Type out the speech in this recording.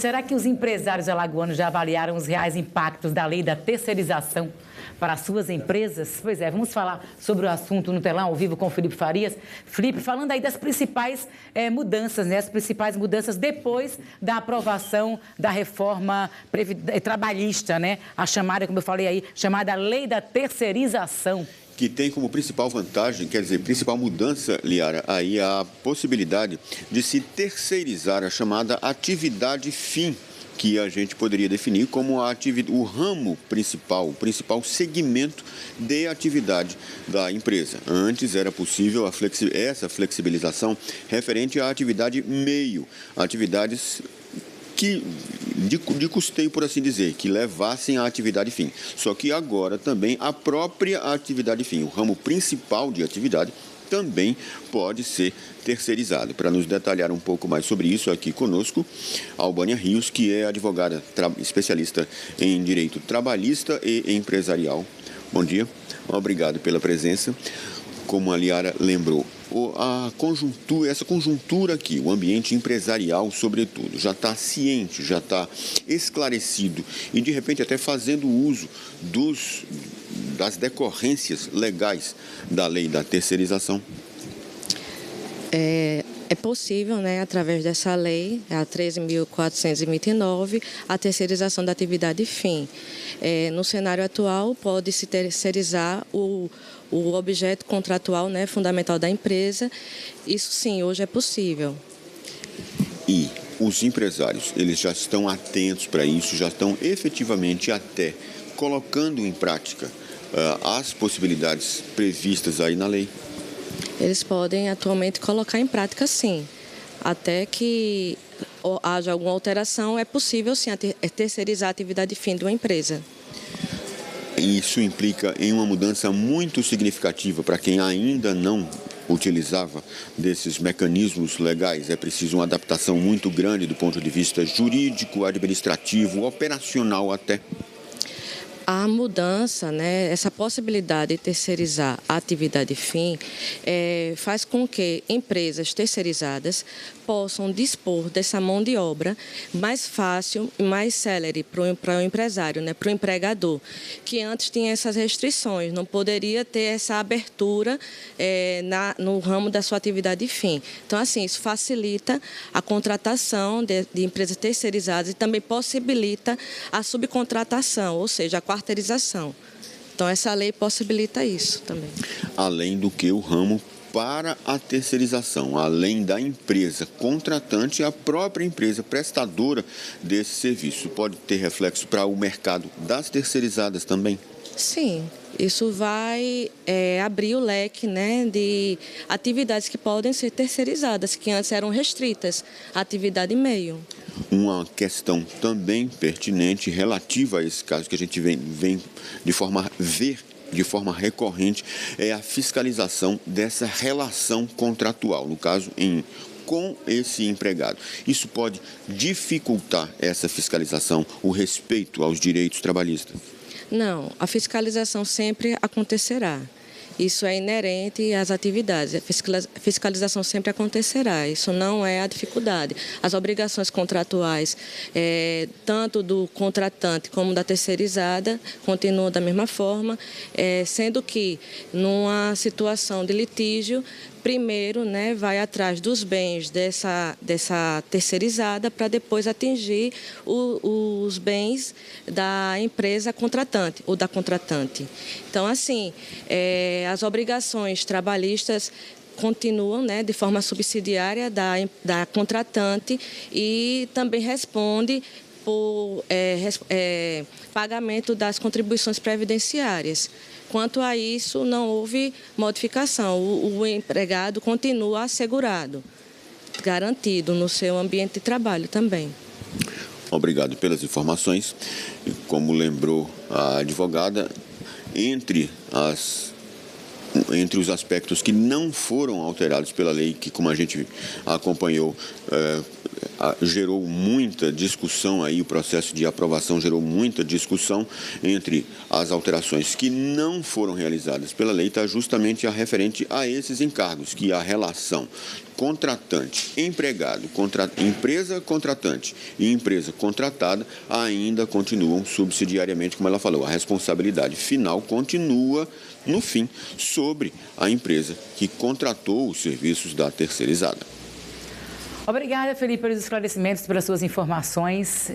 Será que os empresários alagoanos já avaliaram os reais impactos da lei da terceirização para as suas empresas? Pois é, vamos falar sobre o assunto no telão, ao vivo com o Felipe Farias. Felipe, falando aí das principais mudanças, né? As principais mudanças depois da aprovação da reforma trabalhista, né? A chamada, como eu falei aí, chamada lei da terceirização. Que tem como principal vantagem, quer dizer, principal mudança, Liara, aí a possibilidade de se terceirizar a chamada atividade fim, que a gente poderia definir como o ramo principal, o principal segmento de atividade da empresa. Antes era possível essa flexibilização referente à atividade meio, atividades de custeio, por assim dizer, que levassem à atividade fim. Só que agora também a própria atividade fim, o ramo principal de atividade, também pode ser terceirizado. Para nos detalhar um pouco mais sobre isso, aqui conosco, Albânia Rios, que é advogada especialista em direito trabalhista e empresarial. Bom dia, obrigado pela presença. Como a Liara lembrou, essa conjuntura aqui, o ambiente empresarial, sobretudo, já está ciente, já está esclarecido e, de repente, até fazendo uso das decorrências legais da lei da terceirização? É possível, né, através dessa lei, a 13.429, a terceirização da atividade fim. No cenário atual, pode-se terceirizar o objeto contratual, né, fundamental da empresa. Isso sim, hoje é possível. E os empresários, eles já estão atentos para isso, já estão efetivamente até colocando em prática as possibilidades previstas aí na lei? Eles podem atualmente colocar em prática, sim. Até que haja alguma alteração, é possível, sim, terceirizar a atividade fim de uma empresa. Isso implica em uma mudança muito significativa para quem ainda não utilizava desses mecanismos legais. É preciso uma adaptação muito grande do ponto de vista jurídico, administrativo, operacional até. A mudança, né, essa possibilidade de terceirizar a atividade fim faz com que empresas terceirizadas possam dispor dessa mão de obra mais fácil e mais célere para o empresário, né, para o empregador, que antes tinha essas restrições, não poderia ter essa abertura no ramo da sua atividade fim. Então, assim, isso facilita a contratação de empresas terceirizadas e também possibilita a subcontratação, ou seja, a quarteirização. Então, essa lei possibilita isso também. Além do que o ramo para a terceirização, além da empresa contratante, a própria empresa prestadora desse serviço, pode ter reflexo para o mercado das terceirizadas também? Sim, isso vai abrir o leque, né, de atividades que podem ser terceirizadas, que antes eram restritas à atividade meio. Uma questão também pertinente relativa a esse caso que a gente vem de forma recorrente é a fiscalização dessa relação contratual, no caso com esse empregado. Isso pode dificultar essa fiscalização, o respeito aos direitos trabalhistas? Não, a fiscalização sempre acontecerá. Isso é inerente às atividades. A fiscalização sempre acontecerá. Isso não é a dificuldade. As obrigações contratuais, tanto do contratante como da terceirizada, continuam da mesma forma, sendo que, numa situação de litígio, primeiro, né, vai atrás dos bens dessa terceirizada para depois atingir os bens da empresa contratante ou da contratante. Então, assim, as obrigações trabalhistas continuam, né, de forma subsidiária da contratante e também responde por pagamento das contribuições previdenciárias. Quanto a isso, não houve modificação. O empregado continua assegurado, garantido no seu ambiente de trabalho também. Obrigado pelas informações. Como lembrou a advogada, entre os aspectos que não foram alterados pela lei, que, como a gente acompanhou, gerou muita discussão aí, o processo de aprovação gerou muita discussão. Entre as alterações que não foram realizadas pela lei está justamente a referente a esses encargos, que a relação contratante, empregado, empresa contratante e empresa contratada ainda continuam subsidiariamente, como ela falou. A responsabilidade final continua, no fim, sobre a empresa que contratou os serviços da terceirizada. Obrigada, Felipe, pelos esclarecimentos, pelas suas informações.